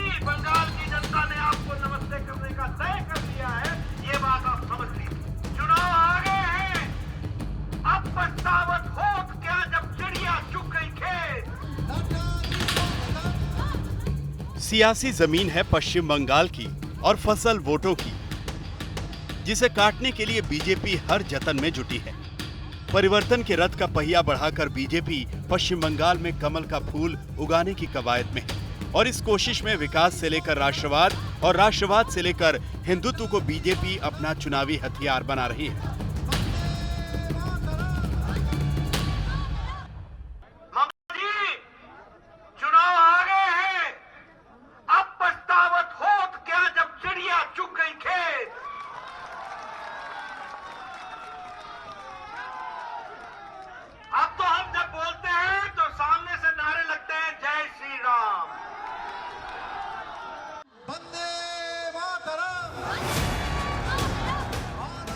ही बंगाल की जनता ने आपको नमस्ते करने का तय कर दिया है, ये बात आप समझ लीजिए। चुनाव आ गए हैं, अब पछतावत हो क्या जब चिड़िया चुग गई खेत। सियासी जमीन है पश्चिम बंगाल की और फसल वोटों की, जिसे काटने के लिए बीजेपी हर जतन में जुटी है। परिवर्तन के रथ का पहिया बढ़ाकर बीजेपी पश्चिम बंगाल में कमल का फूल उगाने की कवायद में है और इस कोशिश में विकास से लेकर राष्ट्रवाद और राष्ट्रवाद से लेकर हिंदुत्व को बीजेपी अपना चुनावी हथियार बना रही है। चुनाव आ गए हैं, अब पछतावत हो क्या जब चिड़िया चुग गई खेत। अब तो हम जब बोलते हैं तो सामने से नारे लगते हैं जय श्री राम, वंदे मातरम।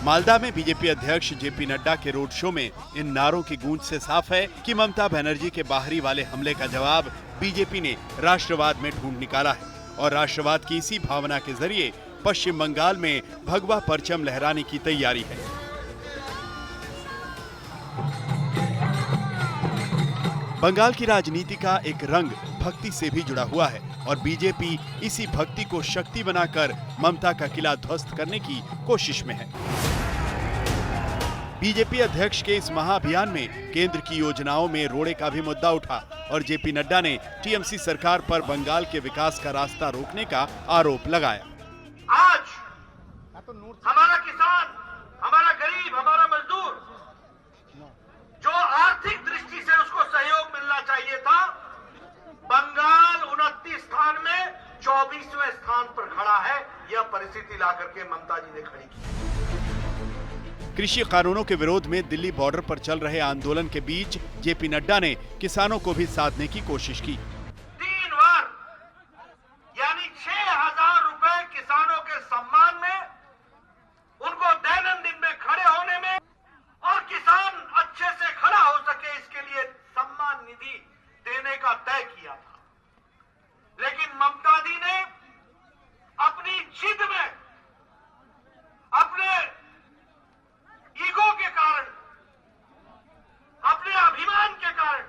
मालदा में बीजेपी अध्यक्ष जेपी नड्डा के रोड शो में इन नारों की गूंज से साफ है कि ममता बनर्जी के बाहरी वाले हमले का जवाब बीजेपी ने राष्ट्रवाद में ढूंढ निकाला है और राष्ट्रवाद की इसी भावना के जरिए पश्चिम बंगाल में भगवा परचम लहराने की तैयारी है। बंगाल की राजनीति का एक रंग भक्ति से भी जुड़ा हुआ है और बीजेपी इसी भक्ति को शक्ति बनाकर ममता का किला ध्वस्त करने की कोशिश में है। बीजेपी अध्यक्ष के इस महाअभियान में केंद्र की योजनाओं में रोड़े का भी मुद्दा उठा और जेपी नड्डा ने टीएमसी सरकार पर बंगाल के विकास का रास्ता रोकने का आरोप लगाया। आज हमारा किसान, हमारा गरीब, हमारा मजदूर जो आर्थिक दृष्टि से उसको सहयोग मिलना चाहिए था, बंगाल 29 स्थान में 24वें स्थान पर खड़ा है। यह परिस्थिति लाकर के ममता जी ने खड़ी की। कृषि कानूनों के विरोध में दिल्ली बॉर्डर पर चल रहे आंदोलन के बीच जेपी नड्डा ने किसानों को भी साधने की कोशिश की। 3 बार यानी 6,000 रुपए किसानों के सम्मान में, उनको दैनंदिन में खड़े होने में और किसान अच्छे से खड़ा हो सके इसके लिए सम्मान निधि देने का तय किया था। लेकिन ममता दी ने अपनी जिद में, अपने ईगो के कारण, अपने अभिमान के कारण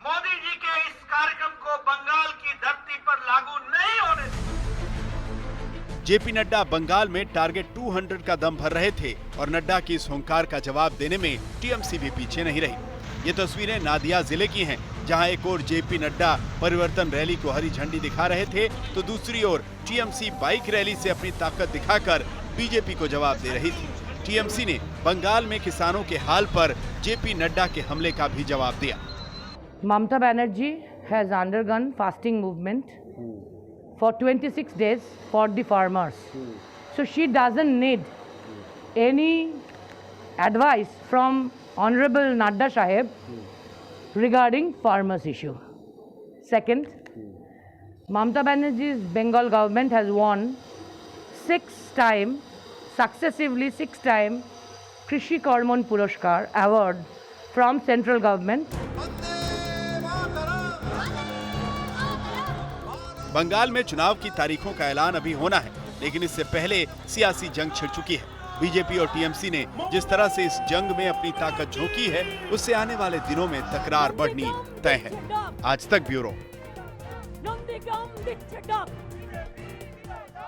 मोदी जी के इस कार्यक्रम को बंगाल की धरती पर लागू नहीं होने दिया। जेपी नड्डा बंगाल में टारगेट 200 का दम भर रहे थे और नड्डा की इस हुंकार का जवाब देने में टीएमसी भी पीछे नहीं रही। ये तस्वीरें नादिया जिले की हैं, जहां एक ओर जेपी नड्डा परिवर्तन रैली को हरी झंडी दिखा रहे थे तो दूसरी ओर टीएमसी बाइक रैली से अपनी ताकत दिखाकर बीजेपी को जवाब दे रही थी। टीएमसी ने बंगाल में किसानों के हाल पर जेपी नड्डा के हमले का भी जवाब दिया। Mamata Banerjee has undergone fasting movement for 26 days for the farmers. So she doesn't need any advice from Honorable Nadda Saheb regarding farmers issue. Second, Mamata Banerjee's Bengal government has won 6 times, successively 6 times, Krishi Karman Puraskar award from central government. Bengal में चुनाव की तारीखों का ऐलान अभी होना है, लेकिन इससे पहले सियासी जंग छिड़ चुकी है। बीजेपी और टीएमसी ने जिस तरह से इस जंग में अपनी ताकत झोंकी है, उससे आने वाले दिनों में तकरार बढ़नी तय है। आज तक ब्यूरो।